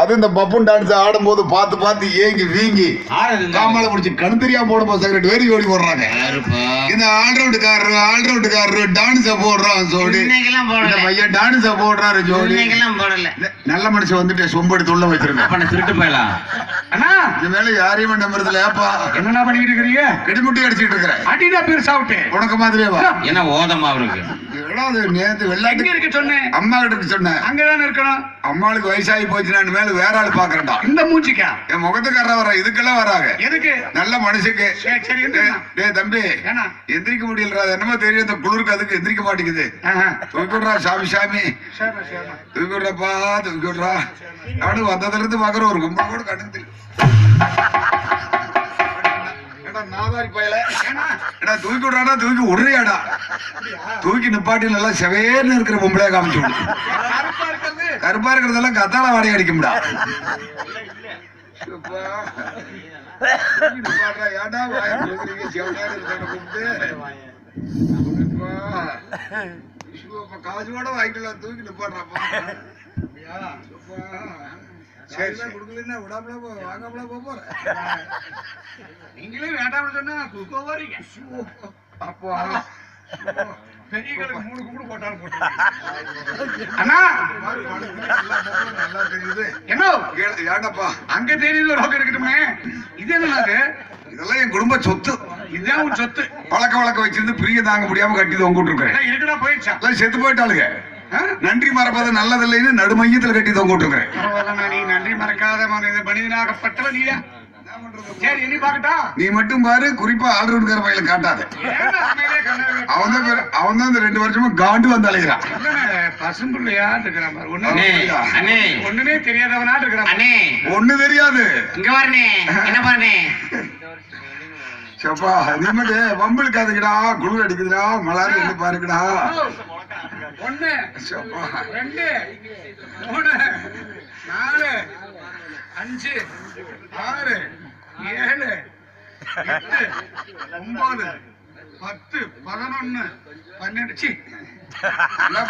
அது இந்த buffoon dance ஆடும் போது பார்த்து பார்த்து ஏங்கி வீங்கி காமால முடிச்சு கண் தெரியாம போடும்போது செக்ரெட் வேரி ஓடி போடுறாங்க. இந்த ஆல்ரவுண்டுக்காரரு டான்ஸ போடுறான் ஜோடி, இந்த பையன் டான்ஸ போடுறாரு ஜோடி. நல்ல மனுஷன் வந்துட்டு சொம்படி துள்ள வச்சிருக்கேன் திருட்டு போயலாம். அண்ணா இந்த மேல யாரையும் நம்புறதுல ஏப்பா என்னன்னா பண்ணிட்டு இருக்கிறீங்க? கெடுமுட்டி அடிச்சுட்டு இருக்கிறேன். அடிடா பெருசாவிட்டு உனக்கு மாதிரியே என்ன ஓதமா அவருக்கு நேத்து வெள்ளாட்டு இருக்க சொன்னேன், அம்மா கிட்ட சொன்னேன். அங்கதானே இருக்கணும். அம்மாளுக்கு வயசாகி போச்சு, நான் மேல வேற ஆள் பாக்குறேன்டா. இந்த மூஞ்சிக்கா என் முகத்துக்காரா வர இதுக்கெல்லாம் வராங்க. எதுக்கு? நல்ல மனுஷுக்கு. டே தம்பி எந்திரிக்க முடியல, என்னமோ தெரியும் இந்த குளிருக்கு அதுக்கு எந்திரிக்க மாட்டேங்குது. தூக்கிடுறா சாமி சாமி தூக்கிடுறப்பா தூக்கிடுறா. நானும் வந்ததுல இருந்து பாக்குற ஒரு கும்பல் கூட கடுத்து நாதாரி பயல தூக்கி விடுறாடா, தூக்கி விடுறியாடா, தூக்கி நிப்பாட்டி நல்லா செவேர்னு இருக்கிற பொம்பளையா காமிச்சு விடு. கருப்பா இருக்கிறதெல்லாம் கத்தால வாடகை அடிக்கும்டா. ஏடா காசோட வாங்கிக்கலாம், தூக்கி நிப்பாடுறாப்பா. விடாமல வாங்காமல போற நீங்களே வேண்டாம் சொன்னா வரீங்க. அப்போ பெரியங்களுக்கு 3 கூடு போட்டாலும் போட்டு அண்ணா நல்லா தெரியுது. என்ன ஏடப்பா அங்க தெரியுது ரோக்க இருக்கட்டுமே. இது என்னது? இதெல்லாம் என் குடும்ப சொத்து. இதுதான் உன் சொத்து. வழக்க வச்சிருந்து பிரிய தாங்க முடியாம கட்டி தொங்கிட்டு இருக்கேன். இருக்குடா போயிடுச்சா? செத்து போயிட்டாளுங்க. நன்றி மறப்பது நல்லதில்லைன்னு நடுமையத்தில் கட்டி தொங்கிட்டு இருக்கேன். நீ நன்றி மறக்காத மனிதனாகப்பட்டவ நீயா? சரி இனி பாக்கட்டா. நீ மட்டும் பாரு, குறிப்பா ஆல்ரவுண்ட்கார பையில காட்டாத. அவன் தான் இந்த 2 வருஷமா காண்டு வந்து அலைகிறான். பசும்புள்ளையா இருக்கிறான் பாரு. ஒண்ணுமே தெரியாதவனா இருக்கிறான். ஒண்ணு தெரியாது. இங்க பாருனே என்ன பாருனே சப்பா நீ மட்டும் வம்பளுக்கு அதுக்குடா, குளிர் அடிக்குதுடா, மலாரி என்ன பாருக்குடா. 1 2 3 4 5 6 7 8 9 10 11 12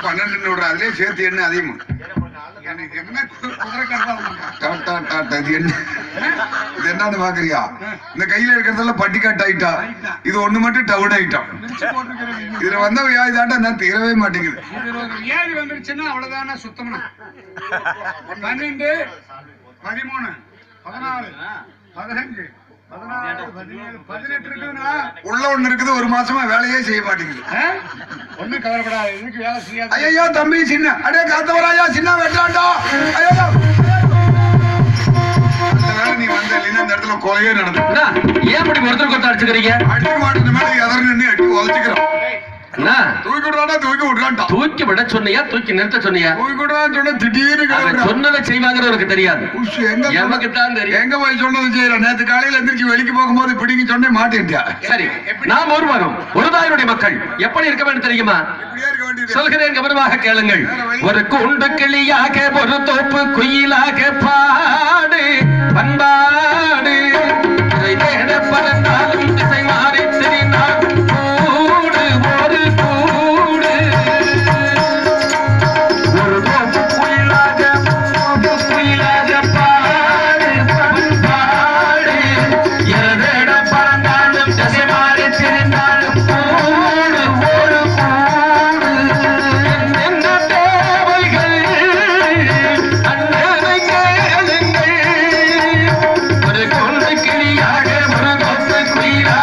12 விடுற அதுலயே சேர்த்து என்ன அதிகமா எனக்கு என்ன என்னன்னு பாக்குறியா? இந்த கையில இருக்கிறதெல்லாம் பட்டிக்காட்டு ஆயிட்டா, இது ஒண்ணு மட்டும் டவுன் ஆயிட்டோம். இதுல வந்த வியாதி தாண்டா நான் தீரவே மாட்டேங்குது. வியாதி வந்துருச்சுன்னா அவ்வளவுதான சுத்தம்னா. 12 13 14 15 உள்ள ஒண்ணு இருக்குது, ஒரு மாசமா வேலையே செய்ய மாட்டேங்குது. ஒண்ணு கவலைப்படாது. ஐயோ தம்பி சின்ன அடே காத்தவராயா சின்ன வெட்டாண்டா. ஐயோ நீ வந்த இந்த இடத்துல கொலையே நடந்தது. ஏன் இப்படி ஒருத்தருக்கு அடிச்சுக்கிறீங்க? அடிக்க மாட்டேன் மேல எதர் நின்று அடி உழைச்சுக்கிறோம். தூக்கி விட சொன்னியா தூக்கி நிறுத்த சொன்னியா? சொன்னதை செய்வாங்க தெரியாது. எங்க போய் சொன்னது செய்யற? நேற்று காலையில எந்திரிச்சு வெளிக்கு போகும்போது பிடிங்க சொன்னே மாட்டேன்ட்டியா? சரி நாம் ஒருவரும் ஒரு தாயுடைய மக்கள் எப்படி இருக்க வேண்டும் தெரியுமா? சொல்கிறேன் கவனமாக கேளுங்கள். ஒரு கூண்டு கிளியாக ஒரு தோப்பு குயிலாக பாடு பண்பாடு பறந்தாலும் திசை மாறி தெரிந்தாலும் குயிலாக ஒரு தோப்பு குயிலாக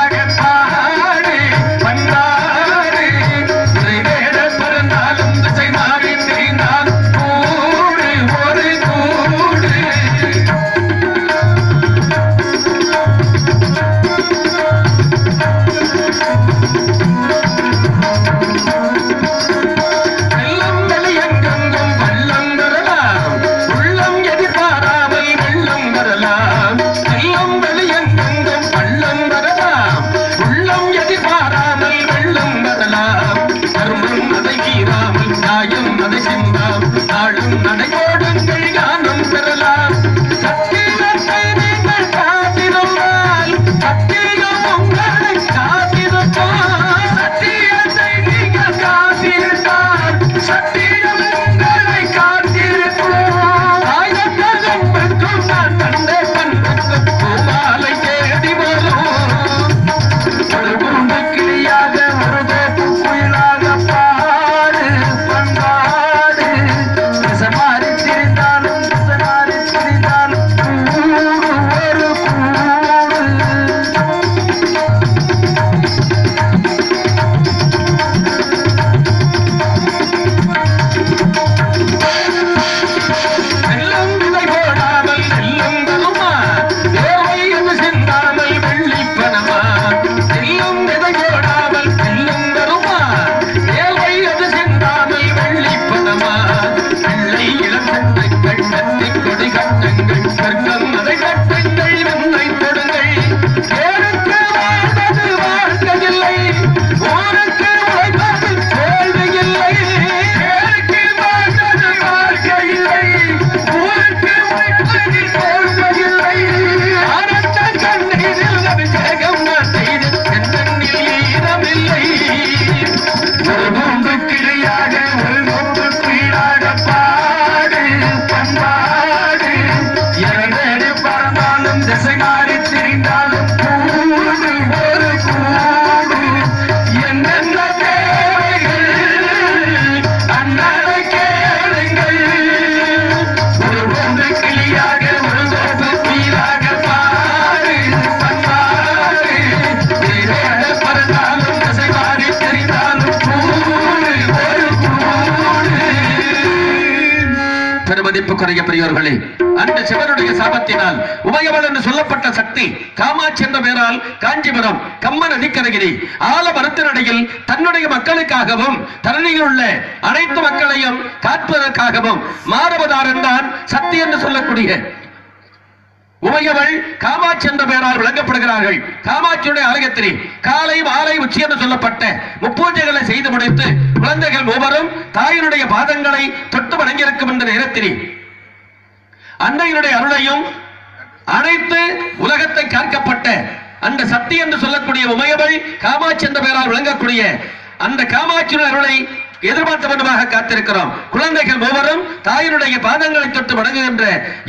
பெருமதிப்புக்குரிய பெரியோர்களே, அந்த சிவனுடைய சாபத்தினால் உமையவள் என்று சொல்லப்பட்ட சக்தி காமாட்சி என்ற பெயரால் காஞ்சிபுரம் கம்ம நதிக்கரையில் ஆலமரத்தினடியில் தன்னுடைய மக்களுக்காகவும் தரணியில் உள்ள அனைத்து மக்களையும் காப்பதற்காகவும் மாறுவதாரம் தான் சக்தி என்று சொல்லக்கூடிய உமையவள் காமாட்சி என்ற பெயரால் விளங்கப்படுகிறார்கள். காமாட்சியுடைய ஆலயத்திலே காலை மாலை உச்சி என்று சொல்லப்பட்ட முப்பூஜைகளை செய்து முடித்து குழந்தைகள் மூவரும் தாயினுடைய பாதங்களை தொட்டு வணங்கியிருக்கும் என்ற நேரத்திலே அன்னையினுடைய அருளையும் அனைத்து உலகத்தை காக்கப்பட்ட அந்த சக்தி என்று சொல்லக்கூடிய உமையவள் காமாட்சி என்ற பெயரால் விளங்கக்கூடிய அந்த காமாட்சியுடைய அருளை எதிர்பார்த்தவனமாக காத்திருக்கிறோம். குழந்தைகள் மூவரும் தாயினுடைய பாதங்களை தொட்டு வணங்குகின்ற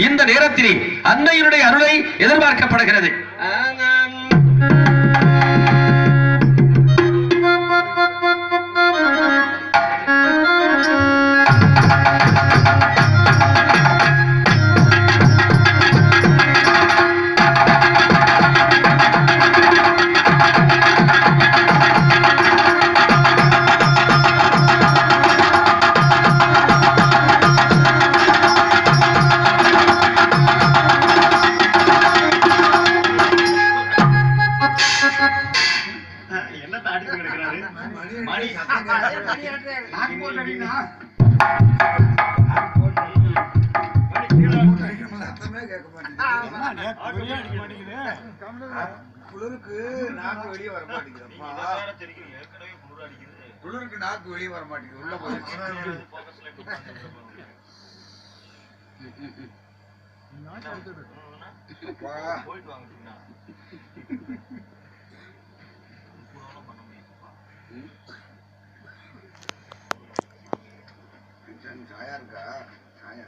இந்த நேரத்தில் அன்னையினுடைய அருளை எதிர்பார்க்கப்படுகிறது. குளிருக்கு நாக்கு வெளியே வர மாட்டேங்குது. குளிருக்கு நாக்கு வெளியே வர மாட்டேங்குது. உள்ள போயிடுச்சு. சாயா இருக்கா? சாயா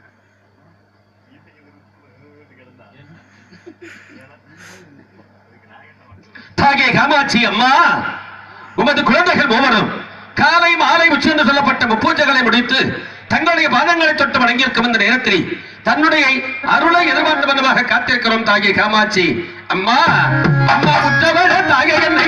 தாயே காமாட்சி அம்மா, உமது குழந்தைகள் மூவரும் காலை மாலை உச்சி என்று சொல்லப்பட்ட முப்பூஜைகளை முடித்து தங்களுடைய பாதங்களை தொட்டு வணங்கியிருக்கும் இந்த நேரத்தில் தன்னுடைய அருளை எதிர்பார்த்தவனமாக காத்திருக்கிறோம். தாயே காமாட்சி அம்மா, அம்மா உற்றவட தாயே என்னை